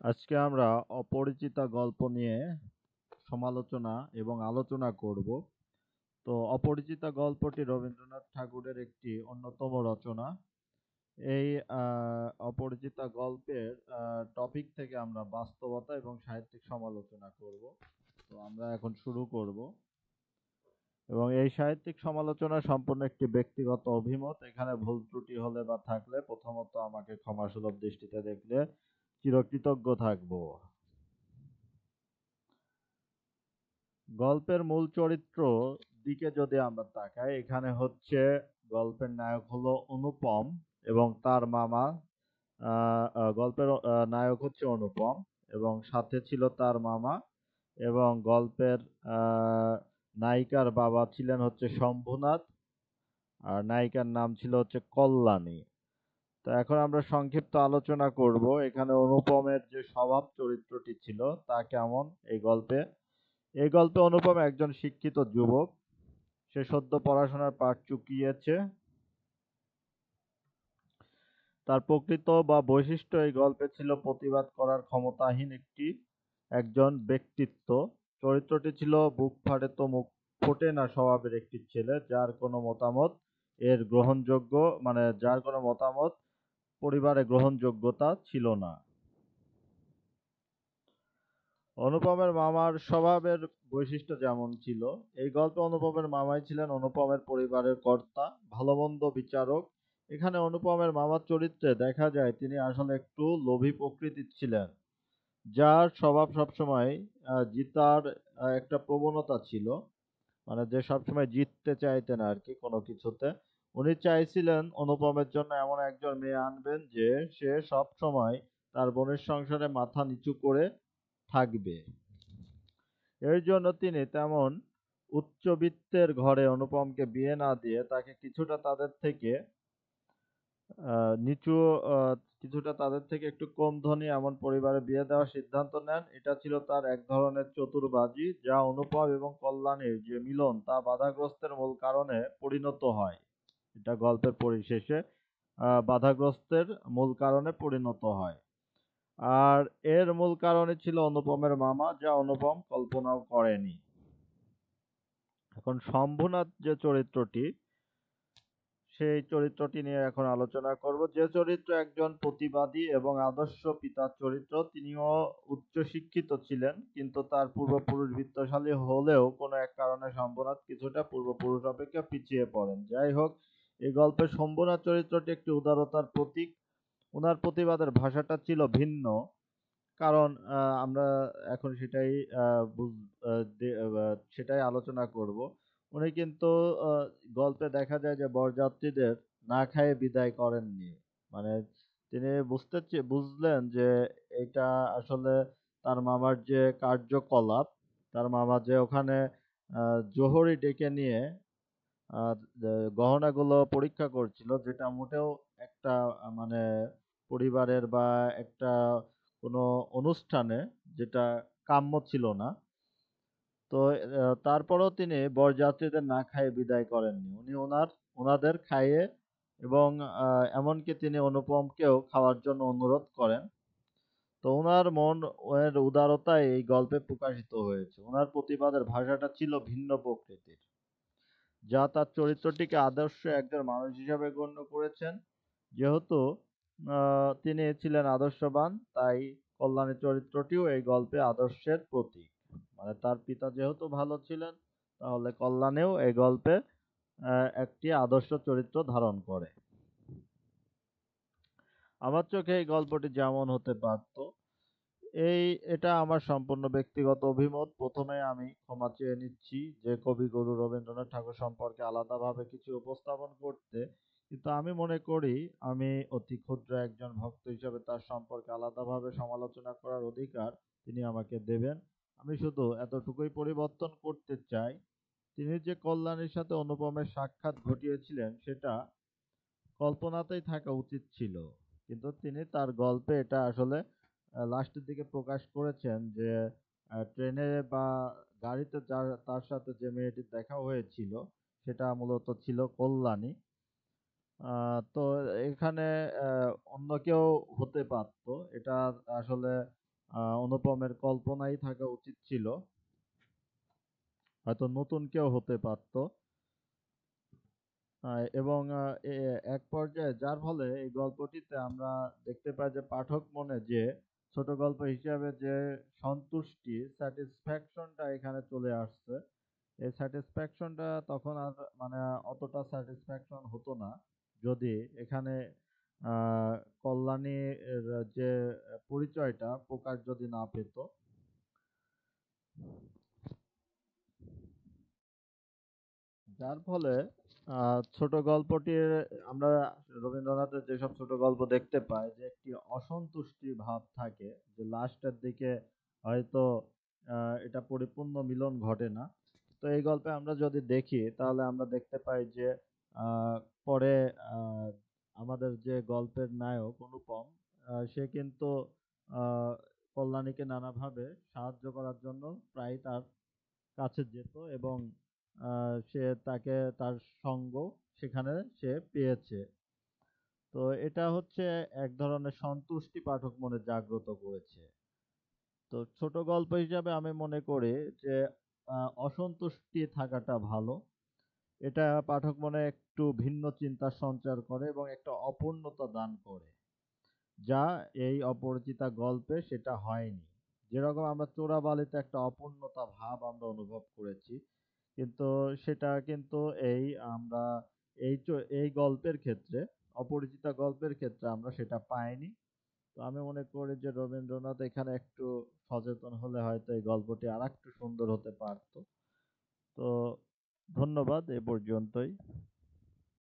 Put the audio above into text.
আজকে আমরা অপরিচিতা গল্প নিয়ে সমালোচনা এবং আলোচনা করব। তো অপরিচিতা গল্পটি রবীন্দ্রনাথ ঠাকুরের একটি অন্যতম রচনা। এই অপরিচিতা গল্পের টপিক থেকে আমরা বাস্তবতা এবং সাহিত্যিক সমালোচনা করব। তো আমরা এখন শুরু করব এবং এই সাহিত্যিক সমালোচনা সম্পূর্ণ একটি ব্যক্তিগত অভিমত। এখানে ভুল ত্রুটি হলে বা থাকলে প্রথমত আমাকে ক্ষমাসুলভ দৃষ্টিতে দেখলে চিরকৃতজ্ঞ থাকব। গল্পের মূল চরিত্র দিকে যদি আমরা তাকাই, এখানে হচ্ছে গল্পের নায়ক হলো অনুপম এবং তার মামা। গল্পের নায়ক হচ্ছে অনুপম এবং সাথে ছিল তার মামা, এবং গল্পের নায়িকার বাবা ছিলেন হচ্ছে শম্ভুনাথ, আর নায়িকার নাম ছিল হচ্ছে কল্যাণী। তো এখন আমরা সংক্ষিপ্ত আলোচনা করব এখানে অনুপমের যে স্বভাব চরিত্রটি ছিল তা কেমন এই গল্পে অনুপম একজন শিক্ষিত যুবক। সে সদ্য পড়াশোনার পাঠ চুকিয়েছে। তার প্রকৃত বা বৈশিষ্ট্য এই গল্পে ছিল প্রতিবাদ করার ক্ষমতাহীন একজন ব্যক্তিত্ব। চরিত্রটি ছিল বুক ফাটে তো মুখ ফোটে না স্বভাবের একটি ছেলে, যার কোনো মতামত পরিবারে গ্রহণযোগ্যতা ছিল না। অনুপমের মামার স্বভাবের বৈশিষ্ট্য যেমন ছিল, এই গল্পে অনুপমের মামাই ছিলেন অনুপমের পরিবারের কর্তা, ভালোমন্দ বিচারক। এখানে অনুপমের মামার চরিত্রে দেখা যায় তিনি আসলে একটু লোভী প্রকৃতির ছিলেন, যার স্বভাব সবসময় জিতার একটা প্রবণতা ছিল। মানে যে সবসময় জিততে চাইতেন আর কি কোনো কিছুতে। উনি চাইছিলেন অনুপমের জন্য এমন একজন মেয়ে আনবেন যে সে সব সময় তার বোনের সংসারে মাথা নিচু করে থাকবে। এর জন্য তিনি তেমন উচ্চবিত্তের ঘরে অনুপমকে বিয়ে না দিয়ে তাকে আহ, নিচু কিছুটা তাদের থেকে একটু কম ধনী এমন পরিবারে বিয়ে দেওয়ার সিদ্ধান্ত নেন। এটা ছিল তার এক ধরনের চতুরবাজি, যা অনুপম এবং কল্যাণীর যে মিলন তা বাধাগ্রস্তের মূল কারণে পরিণত হয়। এটা গল্পের পরিশেষে বাধাগ্রস্তের মূল কারণে পরিণত হয়। আর এর মূল কারণই ছিল অনুপমের মামা, যা অনুপম কল্পনাও করেনি। এখন শম্ভুনাথ যে চরিত্রটি, সেই চরিত্রটি নিয়ে এখন আলোচনা করব। যে চরিত্র একজন প্রতিবাদী এবং আদর্শ পিতার চরিত্র। তিনিও উচ্চশিক্ষিত ছিলেন, কিন্তু তার পূর্বপুরুষ বিত্তশালী হলেও কোনো এক কারণে শম্ভুনাথ কিছুটা পূর্বপুরুষ অপেক্ষা পিছিয়ে পড়েন। যাই হোক, এই গল্পে শম্ভুনাথ চরিত্রটি একটি উদারতার প্রতীক। ওনার প্রতিবাদের ভাষাটা ছিল ভিন্ন, কারণ আমরা এখন সেটাই আলোচনা করব। উনি কিন্তু গল্পে দেখা যায় যে বরযাত্রীদের না খাইয়ে বিদায় করেননি। মানে তিনি বুঝলেন যে এটা আসলে তার মামার যে কার্যকলাপ, তার মামা যে ওখানে জোহরি ডেকে নিয়ে আহ, গহনাগুলো পরীক্ষা করছিল, যেটা মোটেও একটা মানে পরিবারের বা একটা কোনো অনুষ্ঠানে যেটা কাম্য ছিল না। তো তারপরেও তিনি বরযাত্রীদের না খাইয়ে বিদায় করেননি। উনি ওনাদের খাইয়ে, এবং এমনকি তিনি অনুপমকেও খাওয়ার জন্য অনুরোধ করেন। তো ওনার মন এর উদারতাই এই গল্পে প্রকাশিত হয়েছে। ওনার প্রতিবাদের ভাষাটা ছিল ভিন্ন প্রকৃতির, যা তার চরিত্রটিকে আদর্শ একজন মানুষ হিসাবে গণ্য করেছেন। যেহেতু তিনি ছিলেন আদর্শবান, তাই কল্যাণী চরিত্রটিও এই গল্পে আদর্শের প্রতীক। মানে তার পিতা যেহেতু ভালো ছিলেন, তাহলে কল্যাণীও এই গল্পে একটি আদর্শ চরিত্র ধারণ করে। আমার চোখে এই গল্পটি যেমন হতে পারত, এই এটা আমার সম্পূর্ণ ব্যক্তিগত অভিমত। প্রথমে আমি ক্ষমা চেয়ে নিচ্ছি যে কবিগুরু রবীন্দ্রনাথ ঠাকুর সম্পর্কে আলাদাভাবে কিছু উপস্থাপন করতে, কিন্তু আমি মনে করি আমি অতি ক্ষুদ্র একজন ভক্ত হিসেবে তার সম্পর্কে আলাদাভাবে সমালোচনা করার অধিকার তিনি আমাকে দেবেন। আমি শুধু এতটুকুই পরিবর্তন করতে চাই, তিনি যে কল্যাণীর সাথে অনুপমের সাক্ষাৎ ঘটিয়েছিলেন সেটা কল্পনাতেই থাকা উচিত ছিল, কিন্তু তিনি তার গল্পে এটা আসলে লাস্টের দিকে প্রকাশ করেছেন যে ট্রেনে বা গাড়িতে তার সাথে যে মেয়েটির দেখা হয়েছিল সেটা মূলত ছিল কল্যাণী। তো এখানে অন্য কেউ হতে পারতো, এটা আসলে অনুপমের কল্পনাই থাকা উচিত ছিল, হয়তো নতুন কেউ হতে পারতো। এবং এক পর্যায়ে যার ফলে এই গল্পটিতে আমরা দেখতে পাই যে পাঠক মনে যে ছোট গল্প হিসাবে যে সন্তুষ্টি, স্যাটিসফ্যাকশনটা এখানে চলে আসছে। এই স্যাটিসফ্যাকশনটা তখন আর মানে অতটা স্যাটিসফ্যাকশন হতো না যদি এখানে আহ, কল্যাণীর যে পরিচয়টা প্রকাশ যদি না পেত। যার ফলে ছোট গল্পটির আমরা রবীন্দ্রনাথের যেসব ছোট গল্প দেখতে পাই যে একটি অসন্তুষ্টি ভাব থাকে, যে লাস্টের দিকে হয়তো এটা পরিপূর্ণ মিলন ঘটে না। তো এই গল্পে আমরা যদি দেখি তাহলে আমরা দেখতে পাই যে পরে আহ, আমাদের যে গল্পের নায়ক অনুপম, সে কিন্তু আহ, কল্যাণীকে নানাভাবে সাহায্য করার জন্য প্রায় তার কাছে যেত এবং সে তাকে তার সঙ্গ সেখানে সে পেয়েছে। তো এটা হচ্ছে এক ধরনের সন্তুষ্টি পাঠক মনে জাগ্রত করেছে। তো ছোট গল্প হিসাবে আমি মনে করি যে অসন্তুষ্টি থাকাটা ভালো। এটা পাঠক মনে একটু ভিন্ন চিন্তার সঞ্চার করে এবং একটা অপূর্ণতা দান করে, যা এই অপরিচিতা গল্পে সেটা হয়নি। যেরকম আমরা চোরাবালিতে একটা অপূর্ণতা ভাব আমরা অনুভব করেছি, কিন্তু সেটা কিন্তু এই আমরা এই গল্পের ক্ষেত্রে, অপরিচিতা গল্পের ক্ষেত্রে আমরা সেটা পাইনি। তো আমি মনে করি যে রবীন্দ্রনাথ এখানে একটু সচেতন হলে হয়তো এই গল্পটি আর একটু সুন্দর হতে পারতো। তো ধন্যবাদ, এ পর্যন্তই।